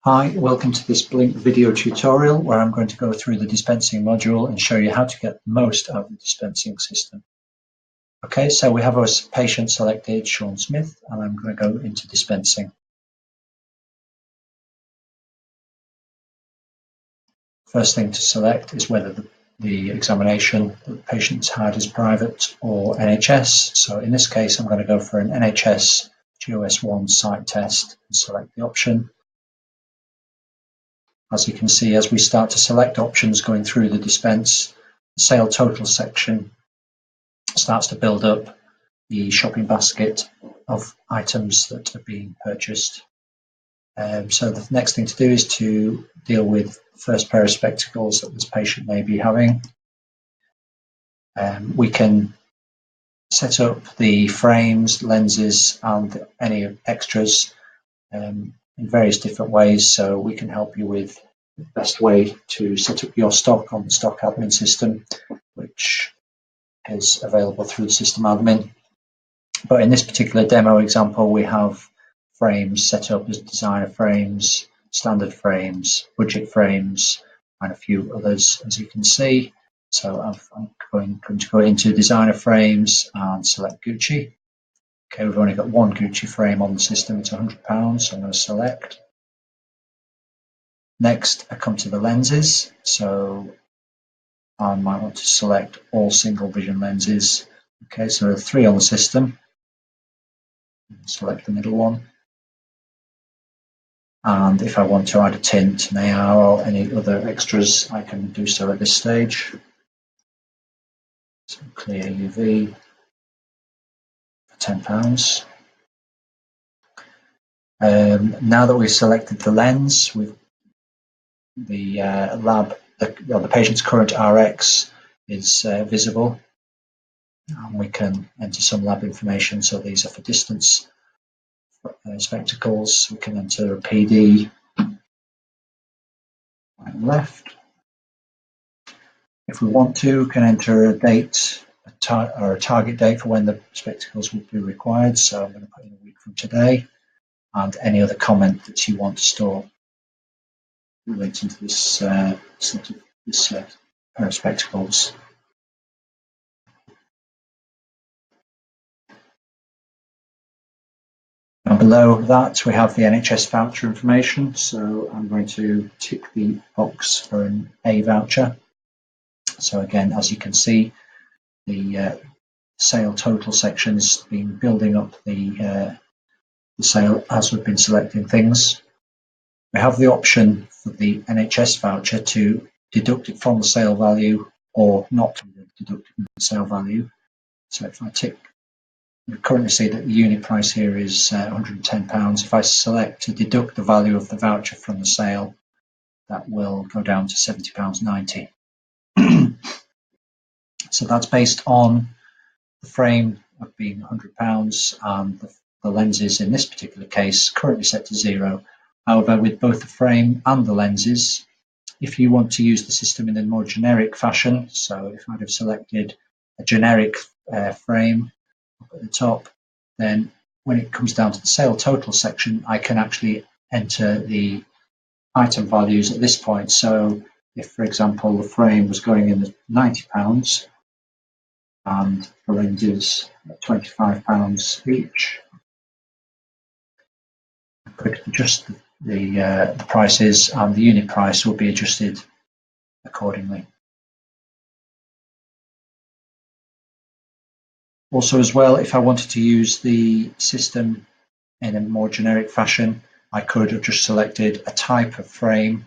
Hi, welcome to this Blink video tutorial where I'm going to go through the dispensing module and show you how to get the most out of the dispensing system. Okay, so we have our patient selected, Sean Smith, and I'm going to go into dispensing. First thing to select is whether the examination that the patient's had is private or NHS. So in this case, I'm going to go for an NHS GOS1 site test and select the option. As you can see, as we start to select options going through the dispense, the sale total section starts to build up the shopping basket of items that are being purchased. So the next thing to do is to deal with the first pair of spectacles that this patient may be having. We can set up the frames, lenses, and any extras in various different ways, so we can help you with the best way to set up your stock on the stock admin system, which is available through the system admin. But in this particular demo example, we have frames set up as designer frames, standard frames, budget frames, and a few others, as you can see. So I'm going to go into designer frames and select Gucci. Okay, we've only got one Gucci frame on the system, it's £100, so I'm going to select. Next, I come to the lenses, so I might want to select all single vision lenses. Okay, so there are 3 on the system. Select the middle one. And if I want to add a tint, an AR, or any other extras, I can do so at this stage. So clear UV for £10. Now that we've selected the lens, with the the patient's current RX is visible, and we can enter some lab information. So these are for distance spectacles. We can enter a PD right and left. If we want to, we can enter a date or a target date for when the spectacles will be required. So I'm going to put in a week from today, and any other comment that you want to store relating to this pair of spectacles. And below that, we have the NHS voucher information. So I'm going to tick the box for an A voucher. So again, as you can see, the sale total section has been building up the sale as we've been selecting things. We have the option for the NHS voucher to deduct it from the sale value or not to deduct it from the sale value. So if I tick, we currently see that the unit price here is £110. If I select to deduct the value of the voucher from the sale, that will go down to £70.90. So that's based on the frame of being £100 and the lenses in this particular case currently set to 0. However, with both the frame and the lenses, if you want to use the system in a more generic fashion, so if I'd have selected a generic frame up at the top, then when it comes down to the sale total section, I can actually enter the item values at this point. So if, for example, the frame was going in at £90 and the lenses at £25 each, I could adjust the prices, and the unit price will be adjusted accordingly. Also as well, if I wanted to use the system in a more generic fashion, I could have just selected a type of frame,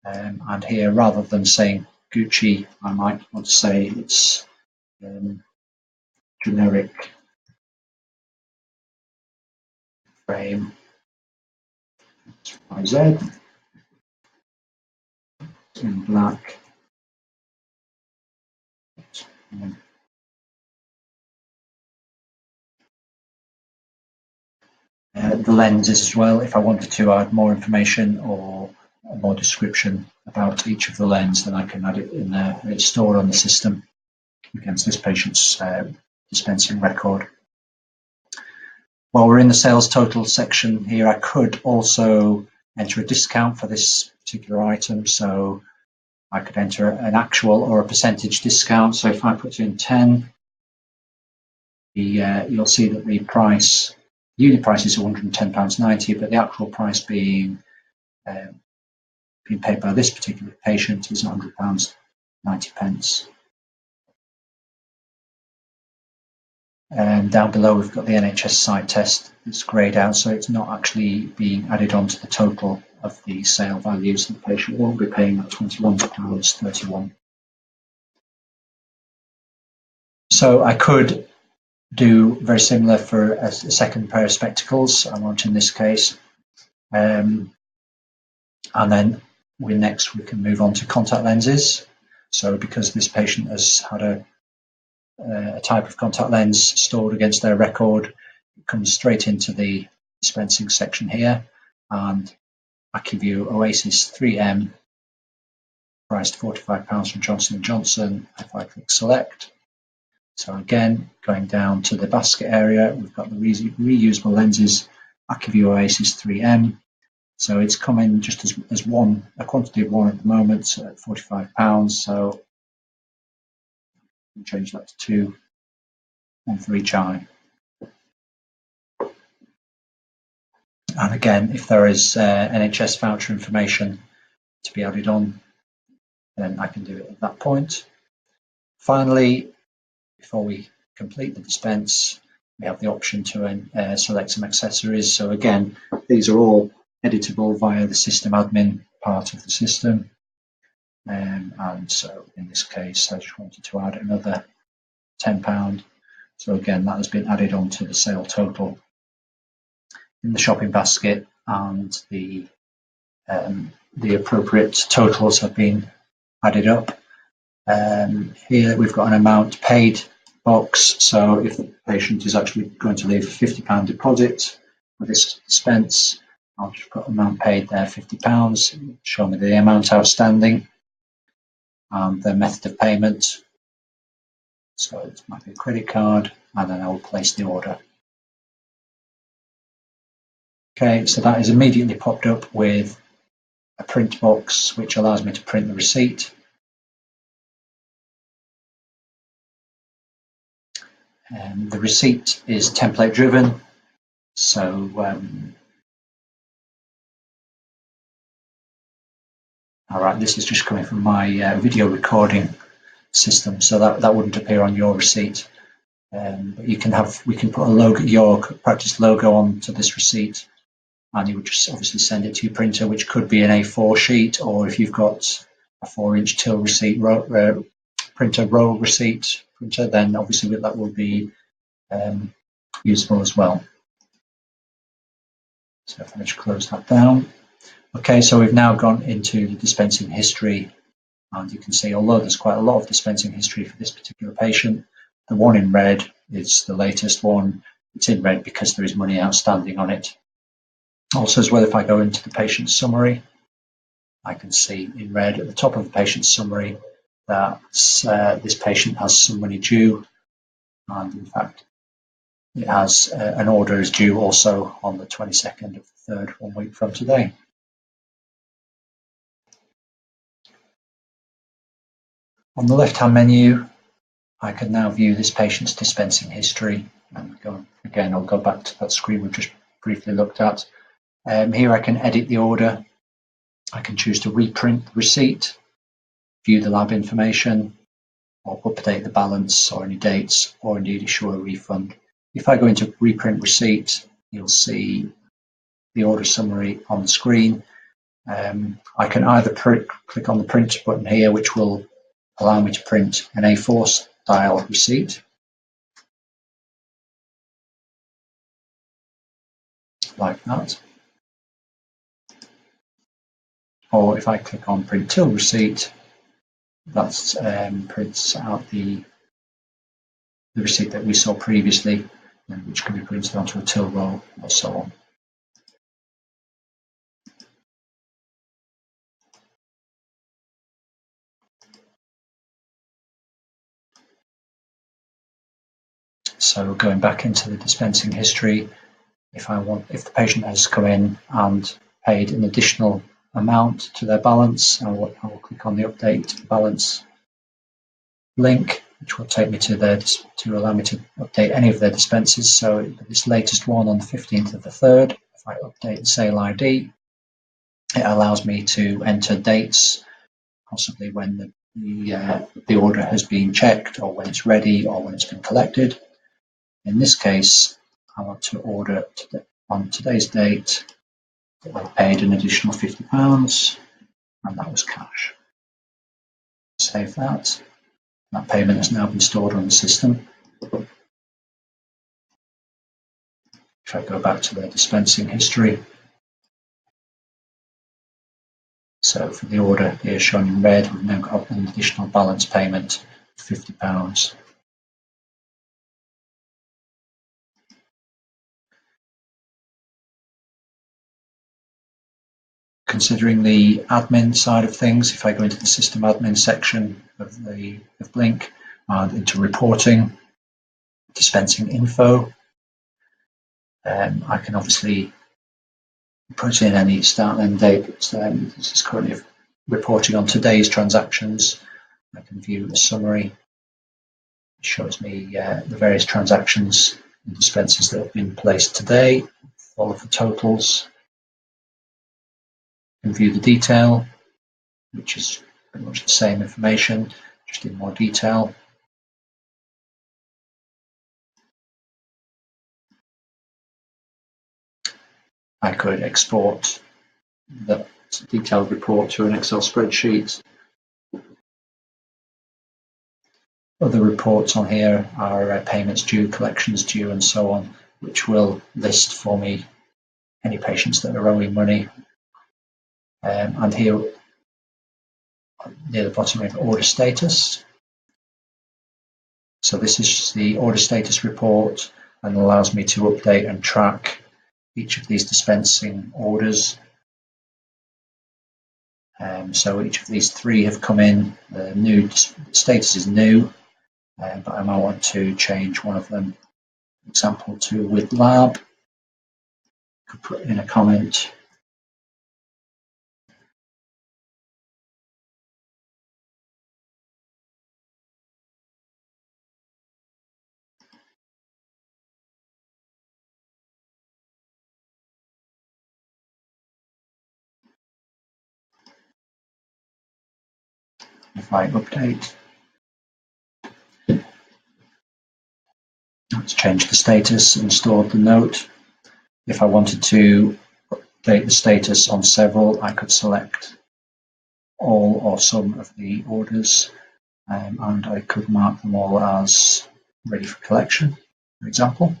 and here, rather than saying Gucci, I might want to say it's generic frame XYZ in black. The lenses as well, if I wanted to add more information or more description about each of the lens, then I can add it in there and it's stored on the system against this patient's dispensing record. While we're in the sales total section here, I could also enter a discount for this particular item. So I could enter an actual or a percentage discount. So if I put in 10, you'll see that the price, unit price is £110.90, but the actual price being paid by this particular patient is £100.90. And down below we've got the NHS site test that's greyed out, so it's not actually being added onto the total of the sale values. The patient won't be paying that £21.31. So I could do very similar for a second pair of spectacles. I want in this case, and then we can move on to contact lenses. So because this patient has had a type of contact lens stored against their record, it comes straight into the dispensing section here, and I give you Oasis 3M, priced £45 from Johnson & Johnson. If I click select, so again, going down to the basket area, we've got the reusable lenses, Acuvue Oasis 3M. So it's coming just as one, a quantity of one at the moment, so at £45. So we'll change that to 2, one for each eye. And again, if there is NHS voucher information to be added on, then I can do it at that point. Finally, before we complete the dispense, we have the option to select some accessories. So again, these are all editable via the system admin part of the system. And so in this case, I just wanted to add another £10. So again, that has been added on to the sale total in the shopping basket, and the appropriate totals have been added up. Here we've got an amount paid box, so if the patient is actually going to leave a £50 deposit for this dispense, I'll just put amount paid there, £50, show me the amount outstanding and the method of payment. So it might be a credit card, and then I will place the order. Okay, so that is immediately popped up with a print box, which allows me to print the receipt. The receipt is template driven, so all right, this is just coming from my video recording system, so that wouldn't appear on your receipt. But we can put a logo, your practice logo, onto this receipt, and you would just obviously send it to your printer, which could be an A4 sheet, or if you've got a 4-inch till receipt printer, roll receipt printer, then obviously that will be useful as well. So if I just close that down. Okay, so we've now gone into the dispensing history, and you can see, although there's quite a lot of dispensing history for this particular patient, the one in red is the latest one. It's in red because there is money outstanding on it. Also as well, if I go into the patient summary, I can see in red at the top of the patient summary that this patient has some money due, and in fact it has an order is due also on the 22nd of the 3rd, 1 week from today. On the left-hand menu, I can now view this patient's dispensing history, and again, I'll go back to that screen we've just briefly looked at. Here I can edit the order. I can choose to reprint the receipt, view the lab information, or update the balance or any dates, or indeed issue a refund. If I go into reprint receipt, you'll see the order summary on the screen. I can either click on the print button here, which will allow me to print an A4 style receipt, like that. Or if I click on print till receipt, that prints out the receipt that we saw previously, which can be printed onto a till roll or so on. So going back into the dispensing history, if the patient has come in and paid an additional amount to their balance, I will click on the update balance link, which will take me to allow me to update any of their dispenses. So this latest one on the 15th of the 3rd, if I update the sale ID, it allows me to enter dates, possibly when the order has been checked, or when it's ready, or when it's been collected. In this case, I want to order on today's date. I paid an additional £50, and that was cash. Save that. That payment has now been stored on the system. If I go back to the dispensing history, so for the order here shown in red, we've now got an additional balance payment of £50. Considering the admin side of things, if I go into the system admin section of Blink and into reporting, dispensing info, I can obviously put in any start and end date. This is currently reporting on today's transactions. I can view a summary. It shows me the various transactions and dispenses that have been placed today, all of the totals. I can view the detail, which is pretty much the same information, just in more detail. I could export that detailed report to an Excel spreadsheet. Other reports on here are payments due, collections due, and so on, which will list for me any patients that are owing money. And here near the bottom we have order status. So this is the order status report and allows me to update and track each of these dispensing orders. So each of these 3 have come in. The new status is new, but I might want to change one of them, for example, to with lab. I could put in a comment. If I update, let's change the status and stored the note. If I wanted to update the status on several, I could select all or some of the orders, and I could mark them all as ready for collection, for example.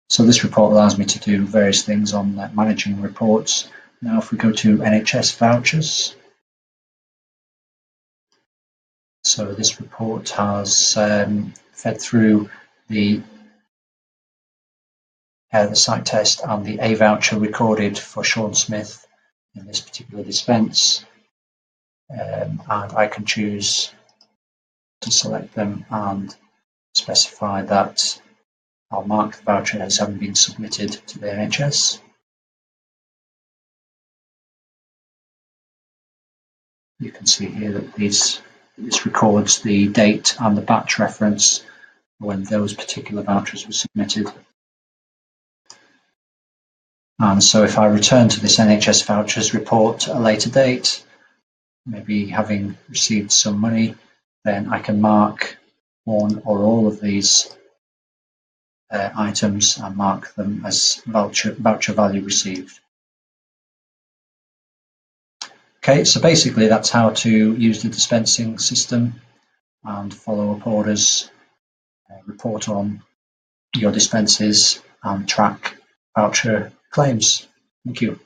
So this report allows me to do various things on managing reports. Now if we go to NHS vouchers, so this report has fed through the site test and the A voucher recorded for Sean Smith in this particular dispense, and I can choose to select them and specify that I'll mark the voucher as having been submitted to the NHS. You can see here that this records the date and the batch reference when those particular vouchers were submitted. And so if I return to this NHS vouchers report at a later date, maybe having received some money, then I can mark one or all of these items and mark them as voucher value received. Okay, so basically that's how to use the dispensing system and follow up orders, report on your dispenses, and track voucher claims. Thank you.